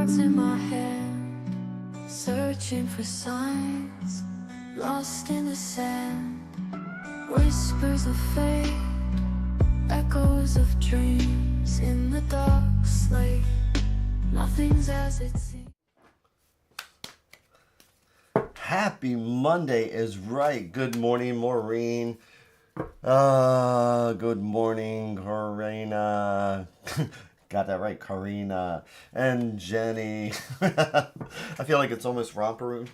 cards in my hand, searching for signs, lost in the sand. Whispers of fate, echoes of dreams in the dark slate. Nothing's as it seems. Happy Monday is right. Good morning, Maureen. Good morning, Karina. Got that right, Karina and Jenny. I feel like it's almost romper room.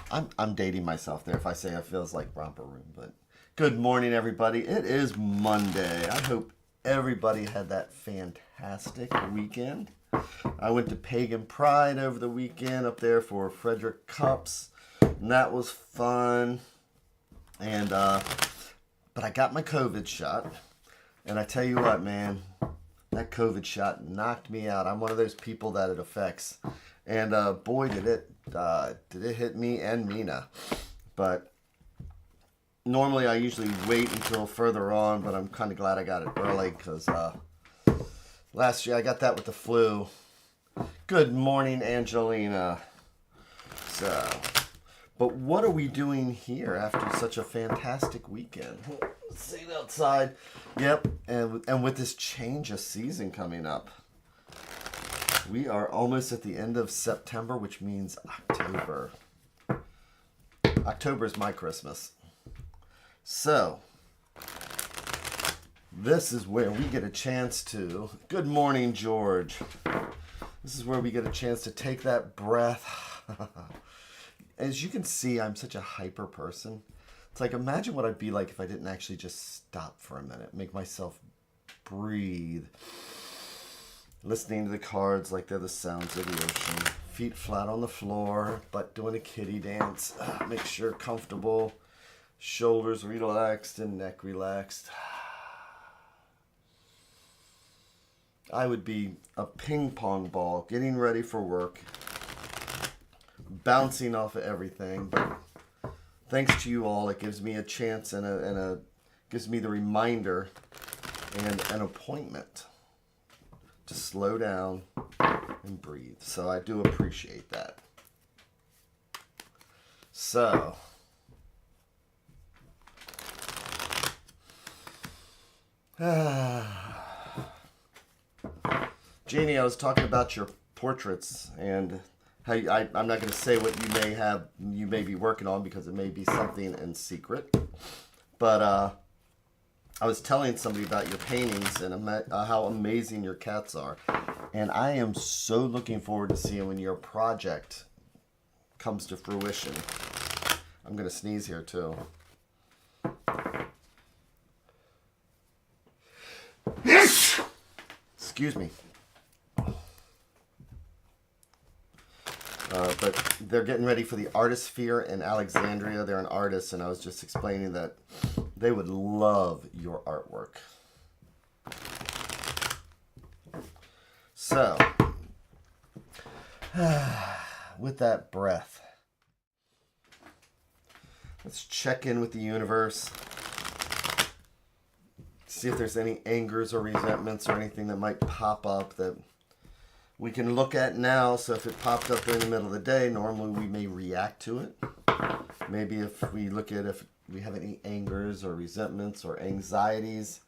I'm dating myself there if I say it feels like romper room, but good morning, everybody. It is Monday. I hope everybody had that fantastic weekend. I went to Pagan Pride over the weekend up there for Frederick Cups, and that was fun. And but I got my COVID shot, and I tell you what, man, that COVID shot knocked me out. I'm one of those people that it affects, and boy, did it hit me and Mina. But normally I usually wait until further on, but I'm kind of glad I got it early because last year I got that with the flu. Good morning, Angelina. So, but what are we doing here after such a fantastic weekend? Sit outside. Yep, and with this change of season coming up, we are almost at the end of September, which means October. October is my Christmas. So, this is where we get a chance to... Good morning, George. This is where we get a chance to take that breath. As you can see, I'm such a hyper person. It's like, imagine what I'd be like if I didn't actually just stop for a minute, make myself breathe. Listening to the cards like they're the sounds of the ocean. Feet flat on the floor, butt doing a kitty dance. Make sure comfortable. Shoulders relaxed and neck relaxed. I would be a ping pong ball getting ready for work, bouncing off of everything. But thanks to you all, it gives me a chance and gives me the reminder and an appointment to slow down and breathe. So I do appreciate that. So, Jeannie, I was talking about your portraits and how I'm not going to say what you may be working on because it may be something in secret. But I was telling somebody about your paintings and how amazing your cats are. And I am so looking forward to seeing when your project comes to fruition. I'm going to sneeze here too. Excuse me. But they're getting ready for the Artist Fair in Alexandria. They're an artist, and I was just explaining that they would love your artwork. So, with that breath, let's check in with the universe. See if there's any angers or resentments or anything that might pop up that we can look at now. So if it popped up during the middle of the day, normally we may react to it. Maybe if we look at if we have any angers or resentments or anxieties,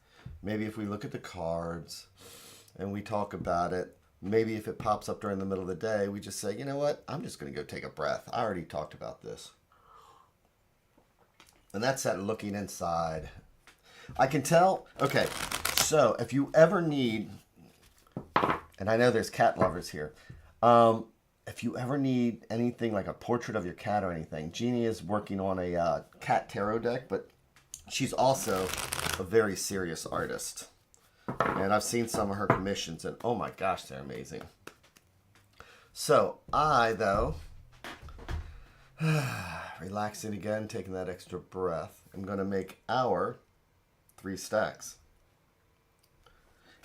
maybe if we look at the cards and we talk about it, maybe if it pops up during the middle of the day, we just say, you know what, I'm just going to go take a breath. I already talked about this. And that's that looking inside. I can tell, okay, so if you ever need, and I know there's cat lovers here, if you ever need anything like a portrait of your cat or anything, Jeannie is working on a cat tarot deck, but she's also a very serious artist. And I've seen some of her commissions, and oh my gosh, they're amazing. So I, though, relaxing again, taking that extra breath, I'm going to make our 3 stacks.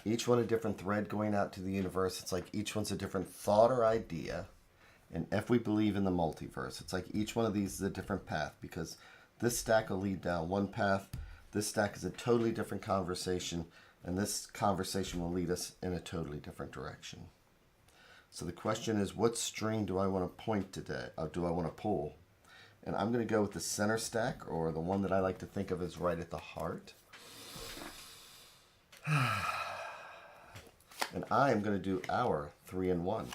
Each one a different thread going out to the universe. It's like each one's a different thought or idea. And if we believe in the multiverse, it's like each one of these is a different path, because this stack will lead down one path. This stack is a totally different conversation, and this conversation will lead us in a totally different direction. So the question is, what string do I want to point today? Or do I want to pull? And I'm going to go with the center stack, or the one that I like to think of as right at the heart. And I am going to do our 3 and 1.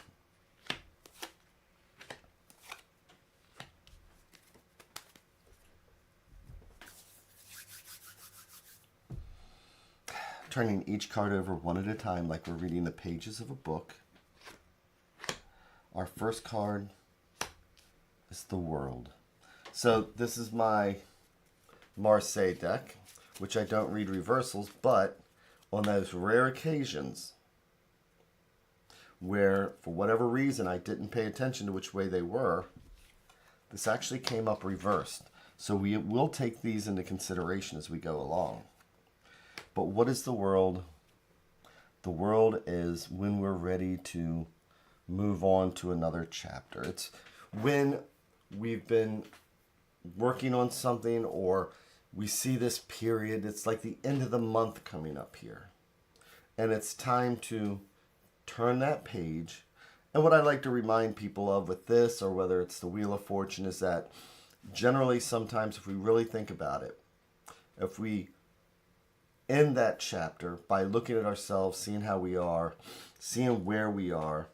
Turning each card over one at a time like we're reading the pages of a book. Our first card is the World. So this is my Marseille deck, which I don't read reversals, but on those rare occasions where, for whatever reason, I didn't pay attention to which way they were, this actually came up reversed. So we will take these into consideration as we go along. But what is the World? The World is when we're ready to move on to another chapter. It's when we've been working on something, or we see this period. It's like the end of the month coming up here. And it's time to turn that page. And what I like to remind people of with this, or whether it's the Wheel of Fortune, is that generally sometimes if we really think about it, if we end that chapter by looking at ourselves, seeing how we are, seeing where we are,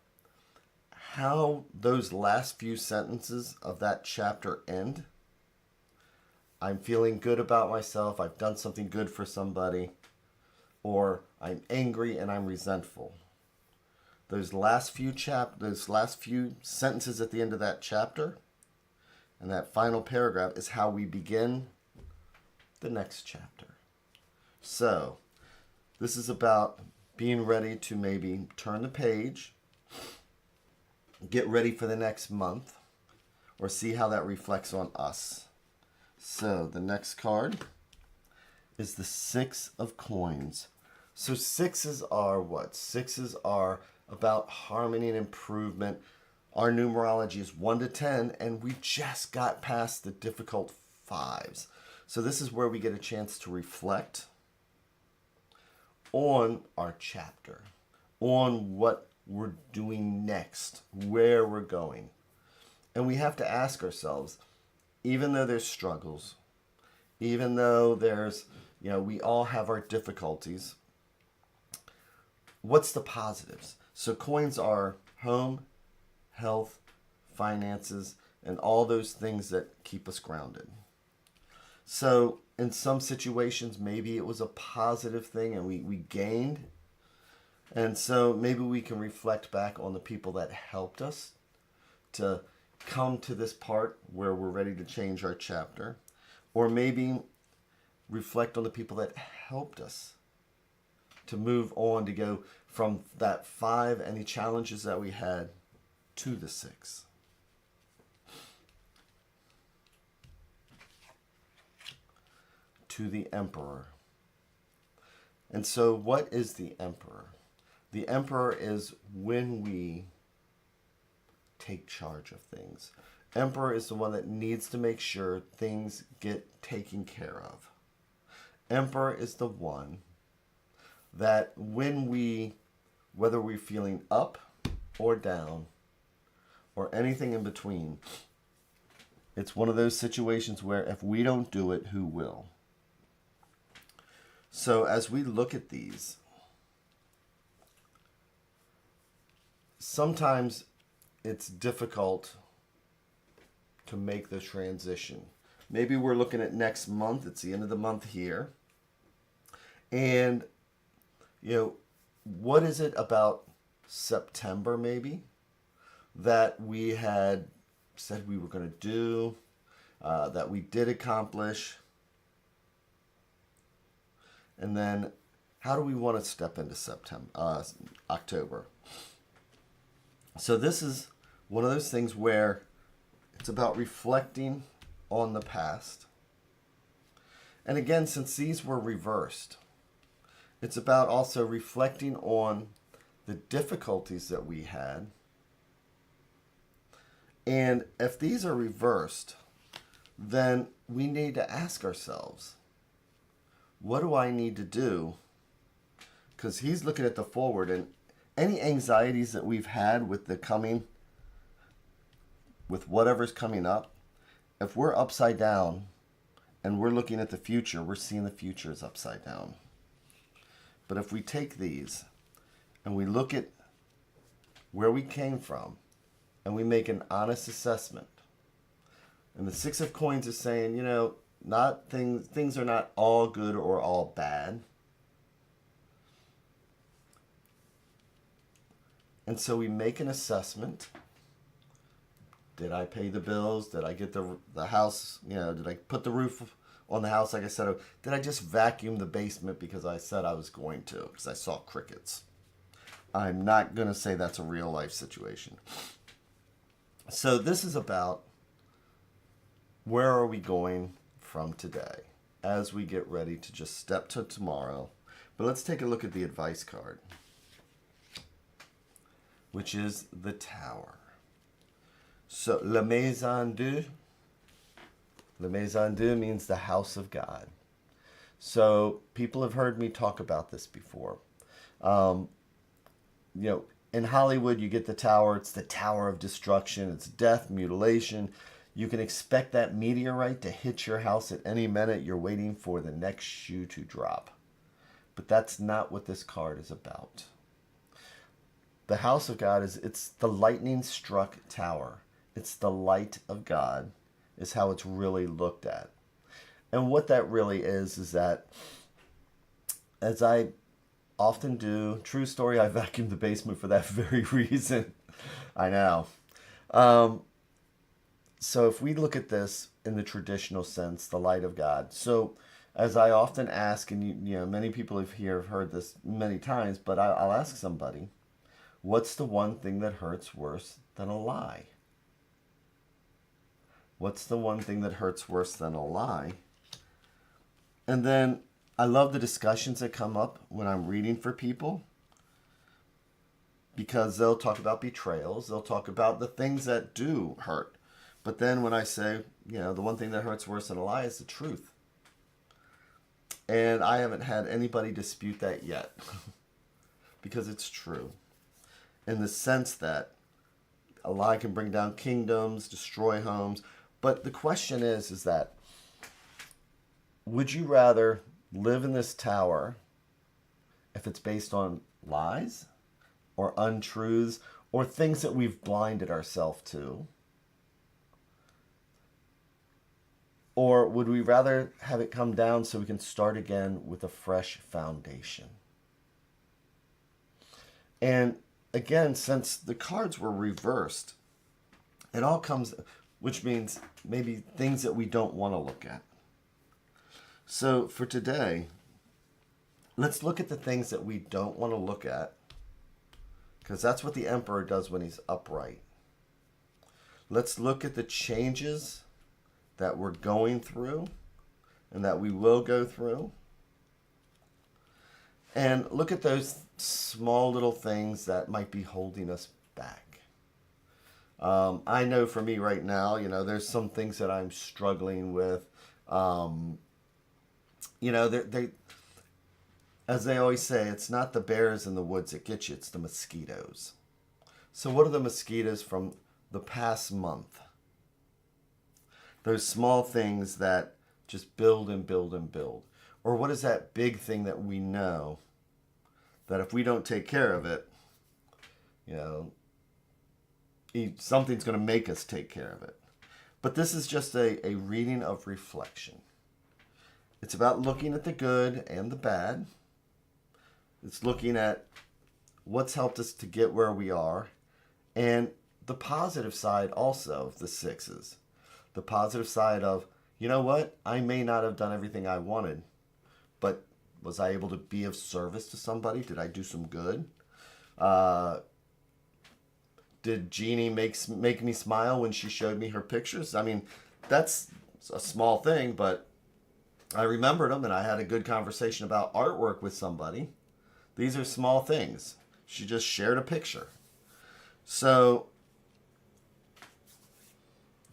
how those last few sentences of that chapter end. I'm feeling good about myself, I've done something good for somebody, or I'm angry and I'm resentful. Those last few sentences at the end of that chapter and that final paragraph is how we begin the next chapter. So, this is about being ready to maybe turn the page, get ready for the next month, or see how that reflects on us. So, the next card is the 6 of Coins. So, sixes are what? Sixes are about harmony and improvement. Our numerology is 1 to 10, and we just got past the difficult 5s. So, this is where we get a chance to reflect on our chapter, on what we're doing next, where we're going. And we have to ask ourselves, even though there's struggles, even though there's, we all have our difficulties, what's the positives? So coins are home, health, finances, and all those things that keep us grounded. So in some situations, maybe it was a positive thing and we gained. And so maybe we can reflect back on the people that helped us to come to this part where we're ready to change our chapter. Or maybe reflect on the people that helped us to move on, to go from that 5, any challenges that we had, to the 6. To the Emperor. And so what is the Emperor? The Emperor is when we take charge of things. Emperor is the one that needs to make sure things get taken care of. Emperor is the one that whether we're feeling up or down or anything in between, it's one of those situations where if we don't do it, who will? So as we look at these, sometimes it's difficult to make the transition. Maybe we're looking at next month. It's the end of the month here. And, what is it about September maybe that we had said we were going to do, that we did accomplish? And then how do we want to step into October? So this is one of those things where it's about reflecting on the past. And again, since these were reversed, it's about also reflecting on the difficulties that we had. And if these are reversed, then we need to ask ourselves, what do I need to do? Because he's looking at the forward, and any anxieties that we've had with with whatever's coming up, if we're upside down and we're looking at the future, we're seeing the future is upside down. But if we take these and we look at where we came from and we make an honest assessment, and the Six of Coins is saying, not things are not all good or all bad. And so we make an assessment. Did I pay the bills? Did I get the house? Did I put the roof on the house like I said? Did I just vacuum the basement because I said I was going to because I saw crickets? I'm not going to say that's a real life situation. So this is about where are we going from today as we get ready to just step to tomorrow. But let's take a look at the advice card, which is the Tower. So, la maison Dieu. La maison Dieu means the house of God. So, people have heard me talk about this before. In Hollywood, you get the tower. It's the tower of destruction. It's death, mutilation. You can expect that meteorite to hit your house at any minute. You're waiting for the next shoe to drop. But that's not what this card is about. The house of God it's the lightning struck tower. It's the light of God is how it's really looked at. And what that really is that, as I often do, true story, I vacuumed the basement for that very reason. I know. So if we look at this in the traditional sense, the light of God. So as I often ask, and many people have heard this many times, but I'll ask somebody, what's the one thing that hurts worse than a lie? What's the one thing that hurts worse than a lie? And then I love the discussions that come up when I'm reading for people, because they'll talk about betrayals. They'll talk about the things that do hurt. But then when I say, the one thing that hurts worse than a lie is the truth. And I haven't had anybody dispute that yet because it's true. In the sense that a lie can bring down kingdoms, destroy homes. But the question is that, would you rather live in this tower if it's based on lies or untruths or things that we've blinded ourselves to? Or would we rather have it come down so we can start again with a fresh foundation? And again, since the cards were reversed, it all comes, which means maybe things that we don't want to look at. So for today, let's look at the things that we don't want to look at, because that's what the Emperor does when he's upright. Let's look at the changes that we're going through and that we will go through. And look at those small little things that might be holding us back. I know for me right now, there's some things that I'm struggling with. They as they always say, it's not the bears in the woods that get you, it's the mosquitoes. So what are the mosquitoes from the past month? Those small things that just build and build and build. Or what is that big thing that we know that if we don't take care of it, something's going to make us take care of it. But this is just a reading of reflection. It's about looking at the good and the bad. It's looking at what's helped us to get where we are, and the positive side also of the sixes. The positive side of, I may not have done everything I wanted, but was I able to be of service to somebody? Did I do some good? Did Jeannie make me smile when she showed me her pictures? I mean, that's a small thing, but I remembered them and I had a good conversation about artwork with somebody. These are small things. She just shared a picture. So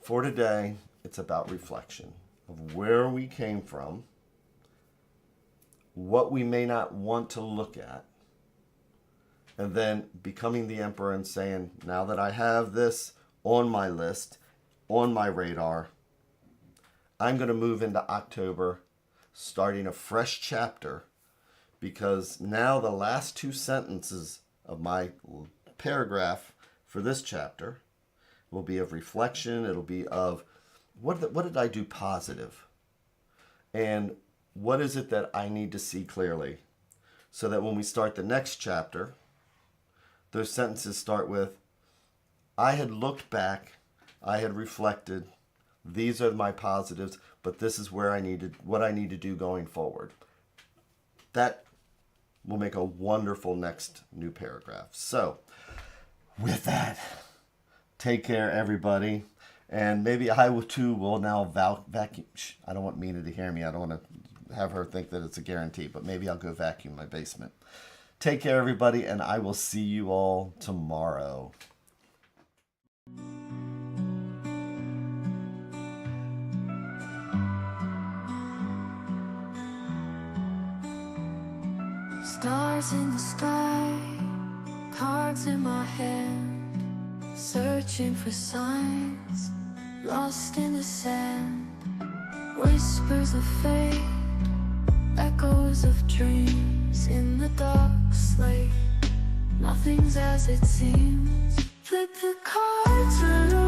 for today, it's about reflection of where we came from, what we may not want to look at, and then becoming the Emperor and saying, now that I have this on my list, on my radar, I'm going to move into October, starting a fresh chapter, because now the last two sentences of my paragraph for this chapter will be of reflection. It'll be of what did I do positive? And what is it that I need to see clearly? So that when we start the next chapter, those sentences start with, I had looked back, I had reflected, these are my positives, but this is where what I need to do going forward. That will make a wonderful next new paragraph. So, with that, take care, everybody. And maybe I too will now vacuum. I don't want Mina to hear me. I don't want to have her think that it's a guarantee, but maybe I'll go vacuum my basement. Take care, everybody, and I will see you all tomorrow. Stars in the sky, cards in my hand, searching for signs, lost in the sand. Whispers of fate, echoes of dreams in the dark slate. Nothing's as it seems. Flip the cards around.